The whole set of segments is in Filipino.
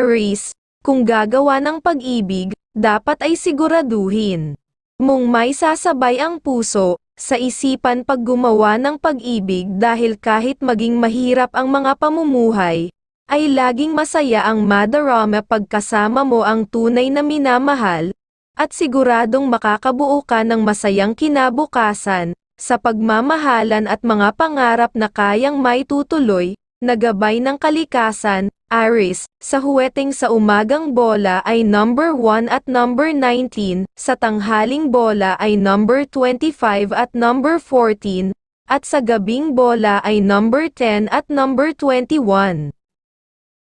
Aries, kung gagawa ng pag-ibig, dapat ay siguraduhin mong may sasabay ang puso sa isipan pag gumawa ng pag-ibig dahil kahit maging mahirap ang mga pamumuhay, ay laging masaya ang madarama pagkasama mo ang tunay na minamahal, at siguradong makakabuo ka ng masayang kinabukasan, sa pagmamahalan at mga pangarap na kayang maitutuloy, na gabay ng kalikasan. Aries, sa huweteng sa umagang bola ay number 1 at number 19, sa tanghaling bola ay number 25 at number 14, at sa gabing bola ay number 10 at number 21.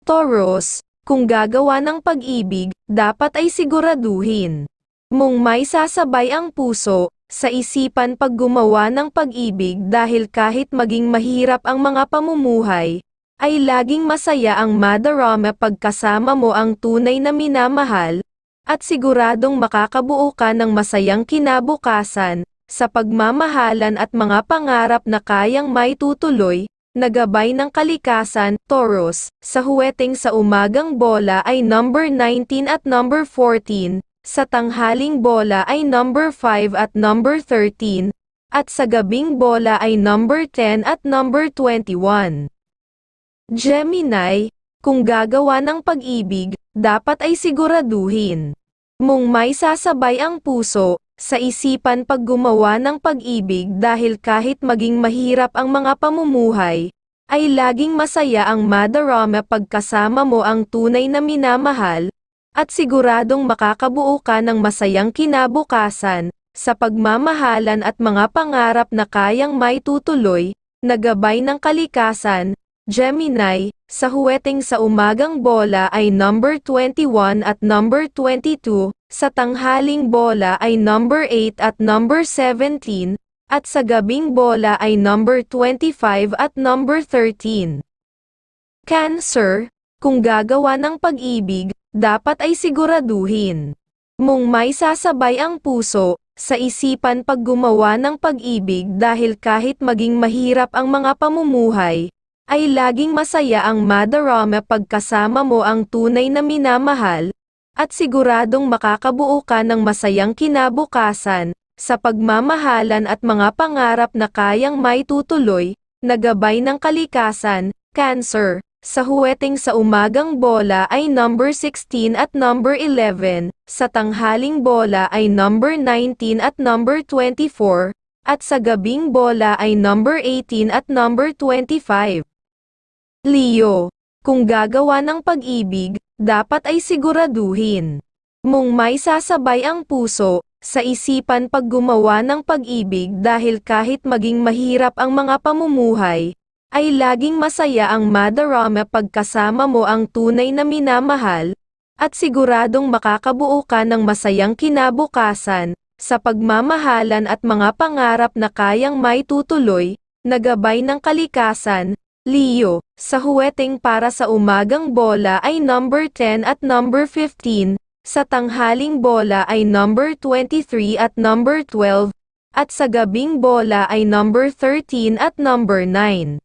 Taurus, kung gagawa ng pag-ibig, dapat ay siguraduhin mong may sasabay ang puso sa isipan pag gumawa ng pag-ibig dahil kahit maging mahirap ang mga pamumuhay, ay laging masaya ang madarama pagkasama mo ang tunay na minamahal, at siguradong makakabuo ka ng masayang kinabukasan, sa pagmamahalan at mga pangarap na kayang maitutuloy, na gabay ng kalikasan. Taurus, sa huweteng sa umagang bola ay number 19 at number 14, sa tanghaling bola ay number 5 at number 13, at sa gabing bola ay number 10 at number 21. Gemini, kung gagawa ng pag-ibig, dapat ay siguraduhin mong may sasabay ang puso sa isipan pag gumawa ng pag-ibig dahil kahit maging mahirap ang mga pamumuhay, ay laging masaya ang madarama pagkasama mo ang tunay na minamahal, at siguradong makakabuo ka ng masayang kinabukasan, sa pagmamahalan at mga pangarap na kayang maitutuloy, na gabay ng kalikasan. Gemini, sa huweteng sa umagang bola ay number 21 at number 22, sa tanghaling bola ay number 8 at number 17, at sa gabing bola ay number 25 at number 13. Cancer, kung gagawa ng pag-ibig, dapat ay siguraduhin mong may sasabay ang puso sa isipan pag gumawa ng pag-ibig dahil kahit maging mahirap ang mga pamumuhay, ay laging masaya ang madarama pagkasama mo ang tunay na minamahal, at siguradong makakabuo ka ng masayang kinabukasan, sa pagmamahalan at mga pangarap na kayang maitutuloy, na gabay ng kalikasan. Cancer, sa huweteng sa umagang bola ay number 16 at number 11, sa tanghaling bola ay number 19 at number 24, at sa gabing bola ay number 18 at number 25. Leo, kung gagawa ng pag-ibig, dapat ay siguraduhin mong may sasabay ang puso sa isipan pag gumawa ng pag-ibig dahil kahit maging mahirap ang mga pamumuhay, ay laging masaya ang madarama pagkasama mo ang tunay na minamahal, at siguradong makakabuo ka ng masayang kinabukasan, sa pagmamahalan at mga pangarap na kayang maitutuloy, na gabay ng kalikasan. Leo, sa huweteng para sa umagang bola ay number 10 at number 15, sa tanghaling bola ay number 23 at number 12, at sa gabing bola ay number 13 at number 9.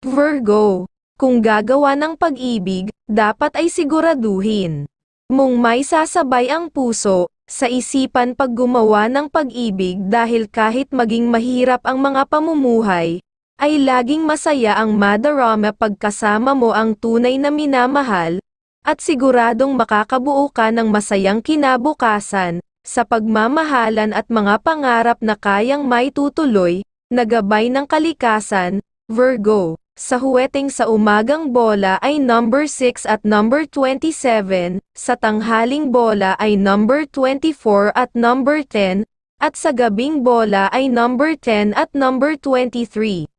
Virgo, kung gagawa ng pag-ibig, dapat ay siguraduhin mong may sasabay ang puso sa isipan pag gumawa ng pag-ibig dahil kahit maging mahirap ang mga pamumuhay, ay laging masaya ang madarama pagkasama mo ang tunay na minamahal, at siguradong makakabuo ka ng masayang kinabukasan, sa pagmamahalan at mga pangarap na kayang maitutuloy, na gabay ng kalikasan. Virgo, sa huweteng sa umagang bola ay number 6 at number 27, sa tanghaling bola ay number 24 at number 10, at sa gabing bola ay number 10 at number 23.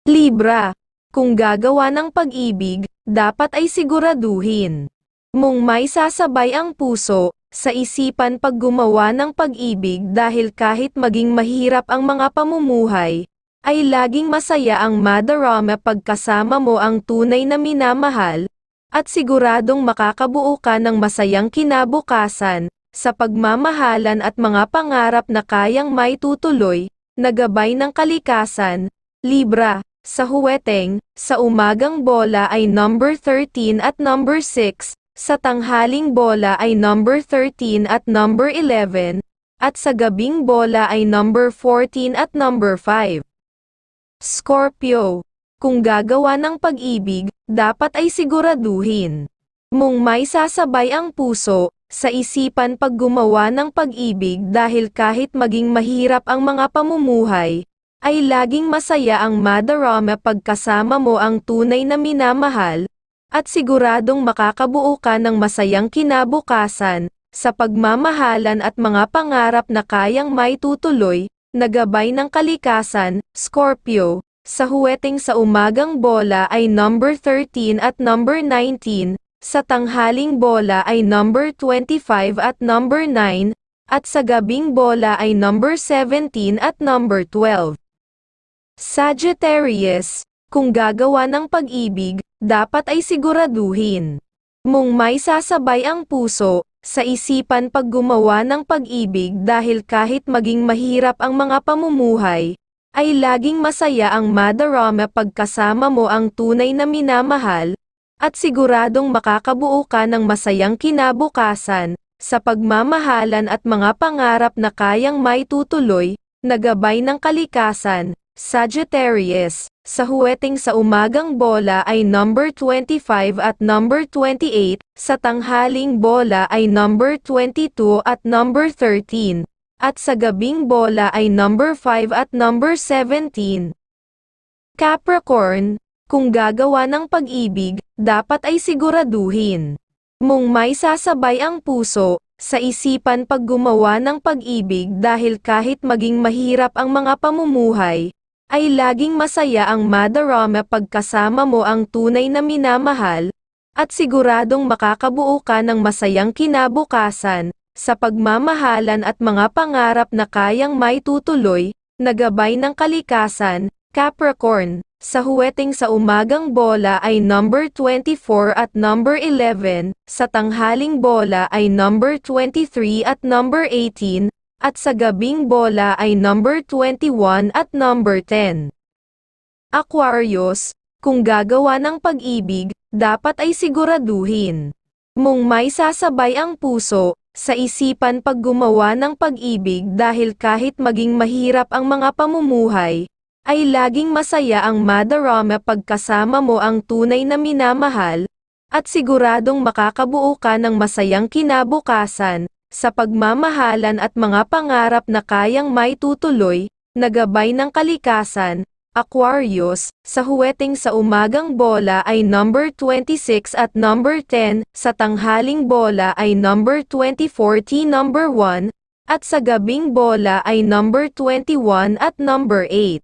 Libra, kung gagawa ng pag-ibig, dapat ay siguraduhin mong may sasabay ang puso sa isipan pag gumawa ng pag-ibig dahil kahit maging mahirap ang mga pamumuhay, ay laging masaya ang madarama pagkasama mo ang tunay na minamahal, at siguradong makakabuo ka ng masayang kinabukasan, sa pagmamahalan at mga pangarap na kayang maitutuloy, na gabay ng kalikasan. Libra, sa huweteng, sa umagang bola ay number 13 at number 6, sa tanghaling bola ay number 13 at number 11, at sa gabing bola ay number 14 at number 5. Scorpio. Kung gagawa ng pag-ibig, dapat ay siguraduhin mong may sasabay ang puso, sa isipan pag gumawa ng pag-ibig dahil kahit maging mahirap ang mga pamumuhay, ay laging masaya ang madarama pagkasama mo ang tunay na minamahal, at siguradong makakabuo ka ng masayang kinabukasan, sa pagmamahalan at mga pangarap na kayang maitutuloy, na gabay ng kalikasan, Scorpio. Sa huweteng sa umagang bola ay number 13 at number 19, sa tanghaling bola ay number 25 at number 9, at sa gabing bola ay number 17 at number 12. Sagittarius, kung gagawa ng pag-ibig, dapat ay siguraduhin mong may sasabay ang puso, sa isipan pag gumawa ng pag-ibig dahil kahit maging mahirap ang mga pamumuhay, ay laging masaya ang madarama pagkasama mo ang tunay na minamahal, at siguradong makakabuo ka ng masayang kinabukasan, sa pagmamahalan at mga pangarap na kayang maitutuloy, na gabay ng kalikasan, Sagittarius. Sa huweteng sa umagang bola ay number 25 at number 28, sa tanghaling bola ay number 22 at number 13. At sa gabing bola ay number 5 at number 17. Capricorn, kung gagawa ng pag-ibig, dapat ay siguraduhin mong may sasabay ang puso, sa isipan pag gumawa ng pag-ibig dahil kahit maging mahirap ang mga pamumuhay, ay laging masaya ang madarama pagkasama mo ang tunay na minamahal, at siguradong makakabuo ka ng masayang kinabukasan, sa pagmamahalan at mga pangarap na kayang maitutuloy, na gabay ng kalikasan, Capricorn. Sa huweteng sa umagang bola ay number 24 at number 11, sa tanghaling bola ay number 23 at number 18, at sa gabing bola ay number 21 at number 10. Aquarius, kung gagawa ng pag-ibig, dapat ay siguraduhin mong may sasabay ang puso, sa isipan pag gumawa ng pag-ibig dahil kahit maging mahirap ang mga pamumuhay, ay laging masaya ang madarama pagkasama mo ang tunay na minamahal, at siguradong makakabuo ka ng masayang kinabukasan, sa pagmamahalan at mga pangarap na kayang maitutuloy, na gabay ng kalikasan, Aquarius. Sa huweteng sa umagang bola ay number 26 at number 10, sa tanghaling bola ay number 24 T number 1, at sa gabing bola ay number 21 at number 8.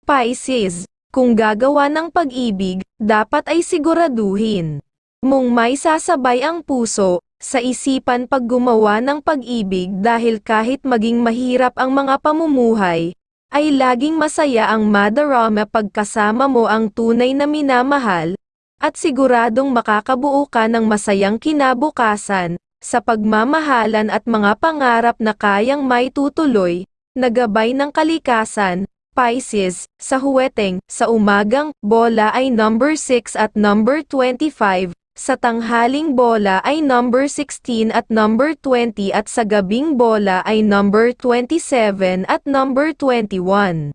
Pisces, kung gagawa ng pag-ibig, dapat ay siguraduhin mong may sasabay ang puso, sa isipan pag gumawa ng pag-ibig dahil kahit maging mahirap ang mga pamumuhay, ay laging masaya ang madarama pagkasama mo ang tunay na minamahal, at siguradong makakabuo ka ng masayang kinabukasan, sa pagmamahalan at mga pangarap na kayang maitutuloy, na gabay ng kalikasan, Pisces. Sa huweteng, sa umagang bola ay number 6 at number 25, sa tanghaling bola ay number 16 at number 20 at sa gabing bola ay number 27 at number 21.